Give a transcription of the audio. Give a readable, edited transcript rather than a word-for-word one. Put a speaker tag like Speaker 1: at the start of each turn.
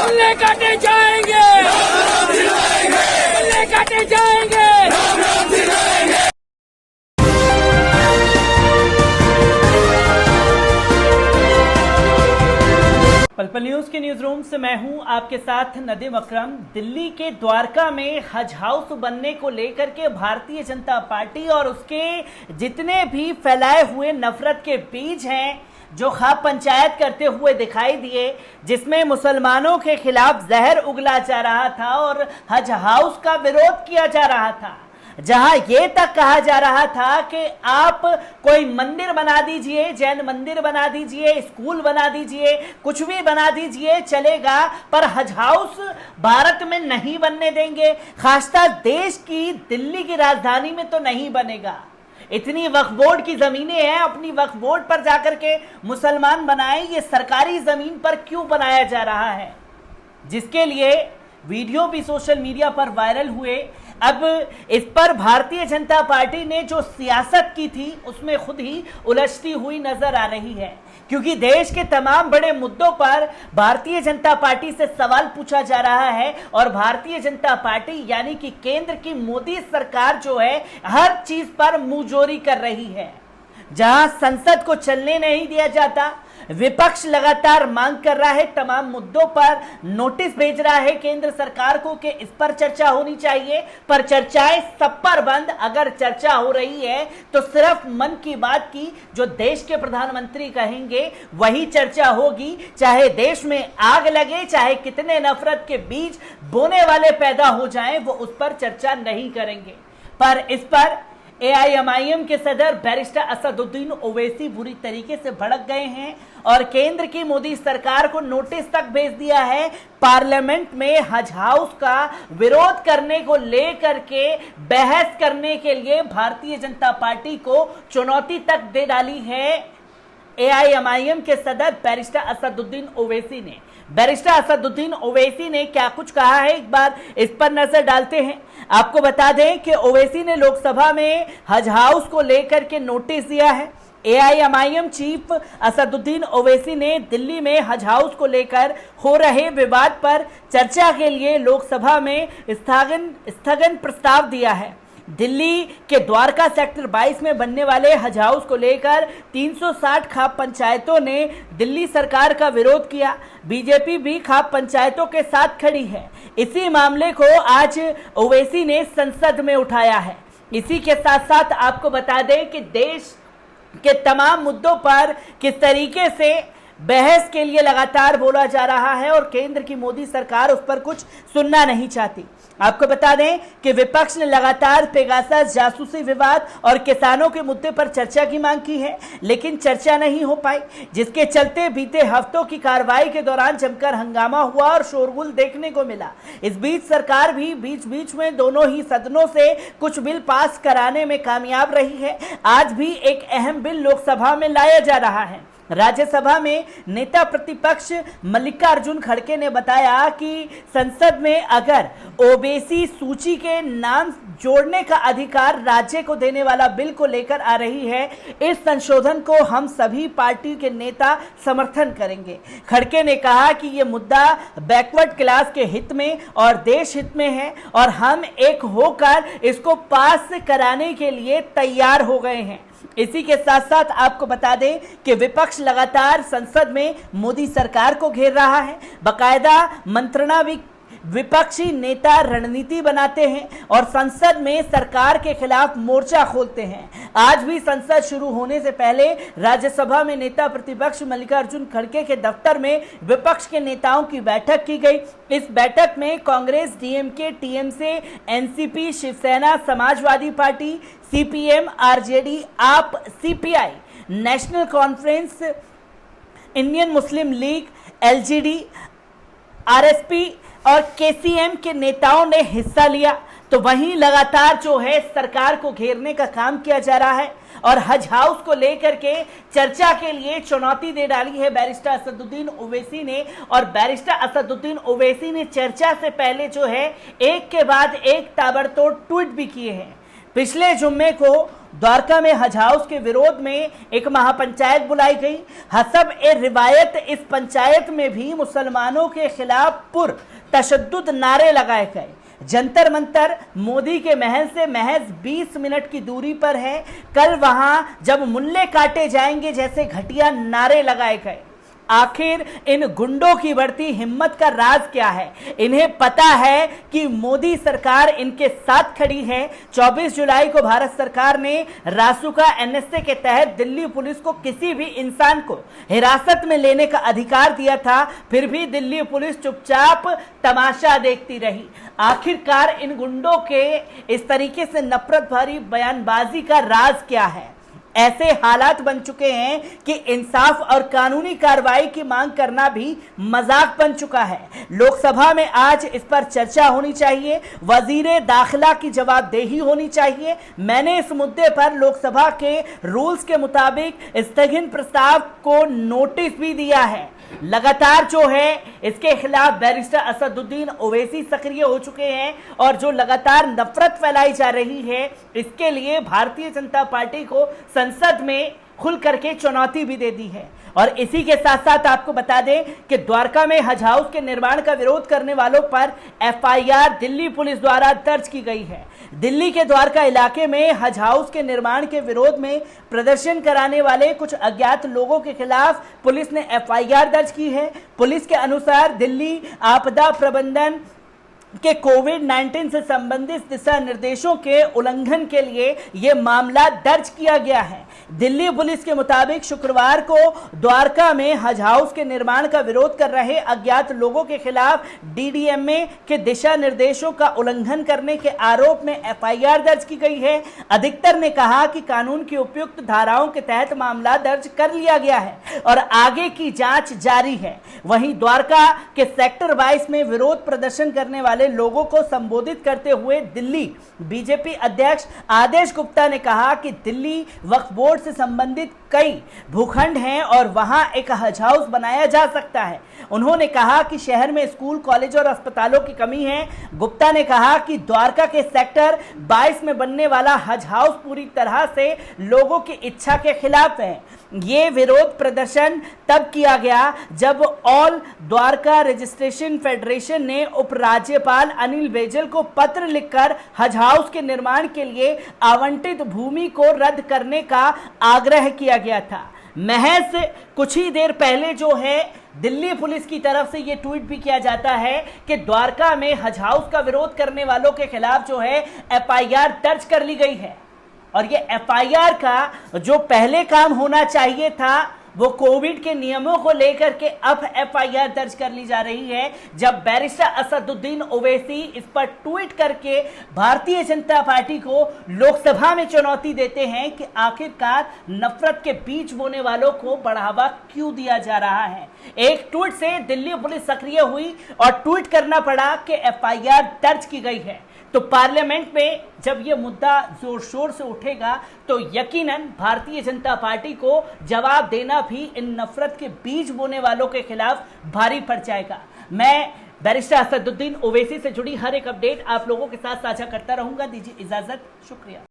Speaker 1: बल्ले काटे जाएंगे, बल्ले काटे जाएंगे।
Speaker 2: पल न्यूज के न्यूज रूम से मैं हूं आपके साथ नदीम अकरम। दिल्ली के द्वारका में हज हाउस बनने को लेकर के भारतीय जनता पार्टी और उसके जितने भी फैलाए हुए नफरत के बीज हैं जो खाप पंचायत करते हुए दिखाई दिए, जिसमें मुसलमानों के खिलाफ जहर उगला जा रहा था और हज हाउस का विरोध किया जा रहा था, जहां ये तक कहा जा रहा था कि आप कोई मंदिर बना दीजिए, जैन मंदिर बना दीजिए, स्कूल बना दीजिए, कुछ भी बना दीजिए चलेगा, पर हज हाउस भारत में नहीं बनने देंगे, खासकर देश की दिल्ली की राजधानी में तो नहीं बनेगा। इतनी वक्फ बोर्ड की जमीनें हैं, अपनी वक्फ बोर्ड पर जाकर के मुसलमान बनाए, ये सरकारी जमीन पर क्यों बनाया जा रहा है, जिसके लिए वीडियो भी सोशल मीडिया पर वायरल हुए। अब इस पर भारतीय जनता पार्टी ने जो सियासत की थी उसमें खुद ही उलझती हुई नजर आ रही है, क्योंकि देश के तमाम बड़े मुद्दों पर भारतीय जनता पार्टी से सवाल पूछा जा रहा है और भारतीय जनता पार्टी यानी कि केंद्र की मोदी सरकार जो है हर चीज पर मुंहजोरी कर रही है। जहां संसद को चलने नहीं दिया जाता, विपक्ष लगातार मांग कर रहा है, तमाम मुद्दों पर नोटिस भेज रहा है केंद्र सरकार को कि इस पर चर्चा होनी चाहिए, पर चर्चाएं सब पर बंद। अगर चर्चा हो रही है तो सिर्फ मन की बात की जो देश के प्रधानमंत्री कहेंगे वही चर्चा होगी, चाहे देश में आग लगे, चाहे कितने नफरत के बीज बोने वाले पैदा हो जाएं, वो उस पर चर्चा नहीं करेंगे। पर इस पर AIMIM के सदर बैरिस्टर असदुद्दीन ओवैसी बुरी तरीके से भड़क गए हैं और केंद्र की मोदी सरकार को नोटिस तक भेज दिया है। पार्लियामेंट में हज हाउस का विरोध करने को लेकर के बहस करने के लिए भारतीय जनता पार्टी को चुनौती तक दे डाली है AIMIM के सदर बैरिस्टर असदुद्दीन ओवैसी ने। बैरिस्टर असदुद्दीन ओवैसी ने क्या कुछ कहा है, एक बार इस पर नजर डालते हैं। आपको बता दें कि ओवैसी ने लोकसभा में हज हाउस को लेकर के नोटिस दिया है। AIMIM चीफ असदुद्दीन ओवैसी ने दिल्ली में हज हाउस को लेकर हो रहे विवाद पर चर्चा के लिए लोकसभा में स्थगन प्रस्ताव दिया है। दिल्ली के द्वारका सेक्टर 22 में बनने वाले हज हाउस को लेकर 360 खाप पंचायतों ने दिल्ली सरकार का विरोध किया। बीजेपी भी खाप पंचायतों के साथ खड़ी है। इसी मामले को आज ओवैसी ने संसद में उठाया है। इसी के साथ साथ आपको बता दें कि देश के तमाम मुद्दों पर किस तरीके से बहस के लिए लगातार बोला जा रहा है और केंद्र की मोदी सरकार उस पर कुछ सुनना नहीं चाहती। आपको बता दें कि विपक्ष ने लगातार पेगासस जासूसी विवाद और किसानों के मुद्दे पर चर्चा की मांग की है, लेकिन चर्चा नहीं हो पाई, जिसके चलते बीते हफ्तों की कार्रवाई के दौरान जमकर हंगामा हुआ और शोरगुल देखने को मिला। इस बीच सरकार भी बीच बीच में दोनों ही सदनों से कुछ बिल पास कराने में कामयाब रही है। आज भी एक अहम बिल लोकसभा में लाया जा रहा है। राज्यसभा में नेता प्रतिपक्ष मल्लिकार्जुन खड़गे ने बताया कि संसद में अगर ओबीसी सूची के नाम जोड़ने का अधिकार राज्य को देने वाला बिल को लेकर आ रही है, इस संशोधन को हम सभी पार्टी के नेता समर्थन करेंगे। खड़गे ने कहा कि ये मुद्दा बैकवर्ड क्लास के हित में और देश हित में है और हम एक होकर इसको पास कराने के लिए तैयार हो गए हैं। इसी के साथ साथ आपको बता दें कि विपक्ष लगातार संसद में मोदी सरकार को घेर रहा है। बकायदा मंत्रणा विपक्षी नेता रणनीति बनाते हैं और संसद में सरकार के खिलाफ मोर्चा खोलते हैं। आज भी संसद शुरू होने से पहले राज्यसभा में नेता प्रतिपक्ष मल्लिकार्जुन खड़गे के दफ्तर में विपक्ष के नेताओं की बैठक की गई। इस बैठक में Congress, DMK, TMC, NCP, Shiv Sena, Samajwadi party, CPM, RJD, AAP, CPI, national conference, Indian Muslim league, LGD, RSP और KCM के नेताओं ने हिस्सा लिया। तो वहीं लगातार जो है सरकार को घेरने का काम किया जा रहा है और हज हाउस को लेकर के चर्चा के लिए चुनौती दे डाली है बैरिस्टर असदुद्दीन ओवैसी ने। और बैरिस्टर असदुद्दीन ओवैसी ने चर्चा से पहले जो है एक के बाद एक ताबड़तोड़ ट्वीट भी किए हैं। पिछले जुम्मे को द्वारका में हज हाउस के विरोध में एक महापंचायत बुलाई गई। हसब ए रिवायत इस पंचायत में भी मुसलमानों के खिलाफ पुर तशद्दुद नारे लगाए गए। जंतर मंतर मोदी के महल से महज 20 मिनट की दूरी पर है। कल वहां जब मुल्ले काटे जाएंगे जैसे घटिया नारे लगाए गए। आखिर इन गुंडों की बढ़ती हिम्मत का राज क्या है? इन्हें पता है कि मोदी सरकार इनके साथ खड़ी है। 24 जुलाई को भारत सरकार ने रासुका एनएसए के तहत दिल्ली पुलिस को किसी भी इंसान को हिरासत में लेने का अधिकार दिया था, फिर भी दिल्ली पुलिस चुपचाप तमाशा देखती रही। आखिरकार इन गुंडों के इस तरीके से नफरत भरी बयानबाजी का राज क्या है? ऐसे हालात बन चुके हैं कि इंसाफ और कानूनी कार्रवाई की मांग करना भी मजाक बन चुका है। लोकसभा में आज इस पर चर्चा होनी चाहिए। वजीर दाखिला की जवाबदेही होनी चाहिए। मैंने इस मुद्दे पर लोकसभा के रूल्स के मुताबिक स्थगन प्रस्ताव को नोटिस भी दिया है। लगातार जो है इसके खिलाफ बैरिस्टर असदुद्दीन ओवैसी सक्रिय हो चुके हैं और जो लगातार नफरत फैलाई जा रही है, इसके लिए भारतीय जनता पार्टी को संसद में खुल करके चुनौती भी दे दी है। और इसी के साथ साथ आपको बता दें कि द्वारका में हज हाउस के निर्माण का विरोध करने वालों पर एफआईआर दिल्ली पुलिस द्वारा दर्ज की गई है। दिल्ली के द्वारका इलाके में हज हाउस के निर्माण के विरोध में प्रदर्शन कराने वाले कुछ अज्ञात लोगों के खिलाफ पुलिस ने एफआईआर दर्ज की है। पुलिस के अनुसार दिल्ली आपदा प्रबंधन के कोविड-19 से संबंधित दिशा निर्देशों के उल्लंघन के लिए यह मामला दर्ज किया गया है। दिल्ली पुलिस के मुताबिक शुक्रवार को द्वारका में हज हाउस के निर्माण का विरोध कर रहे अज्ञात लोगों के खिलाफ डीडीएमए के दिशा निर्देशों का उल्लंघन करने के आरोप में एफआईआर दर्ज की गई है। अधिकतर ने कहा कि कानून की उपयुक्त धाराओं के तहत मामला दर्ज कर लिया गया है और आगे की जांच जारी है। वहीं द्वारका के सेक्टर 22 में विरोध प्रदर्शन करने वाले लोगों को संबोधित करते हुए दिल्ली बीजेपी अध्यक्ष आदेश गुप्ता ने कहा कि दिल्ली वक्फ बोर्ड से संबंधित कई भूखंड हैं और वहां एक हज हाउस बनाया जा सकता है। उन्होंने कहा कि शहर में स्कूल, कॉलेज और अस्पतालों की कमी है। गुप्ता ने कहा कि द्वारका के सेक्टर 22 में बनने वाला हज हाउस पूरी तरह से लोगों की इच्छा के खिलाफ है। ये विरोध प्रदर्शन तब किया गया जब ऑल द्वारका रजिस्ट्रेशन फेडरेशन ने उपराज्यपाल अनिल बैजल को पत्र लिखकर हज हाउस के निर्माण के लिए आवंटित भूमि को रद्द करने का आग्रह किया गया था। महज कुछ ही देर पहले जो है दिल्ली पुलिस की तरफ से यह ट्वीट भी किया जाता है कि द्वारका में हज हाउस का विरोध करने वालों के खिलाफ जो है एफआईआर दर्ज कर ली गई है। और ये एफआईआर का जो पहले काम होना चाहिए था वो कोविड के नियमों को लेकर के अब एफआईआर दर्ज कर ली जा रही है, जब बैरिस्टर असदुद्दीन ओवैसी इस पर ट्वीट करके भारतीय जनता पार्टी को लोकसभा में चुनौती देते हैं कि आखिरकार नफरत के बीज बोने वालों को बढ़ावा क्यों दिया जा रहा है। एक ट्वीट से दिल्ली पुलिस सक्रिय हुई और ट्वीट करना पड़ा कि एफआईआर दर्ज की गई है। तो पार्लियामेंट में जब यह मुद्दा जोर शोर से उठेगा तो यकीनन भारतीय जनता पार्टी को जवाब देना भी इन नफरत के बीज बोने वालों के खिलाफ भारी पड़ जाएगा। मैं बैरिस्टर असदुद्दीन ओवैसी से जुड़ी हर एक अपडेट आप लोगों के साथ साझा करता रहूंगा। दीजिए इजाजत, शुक्रिया।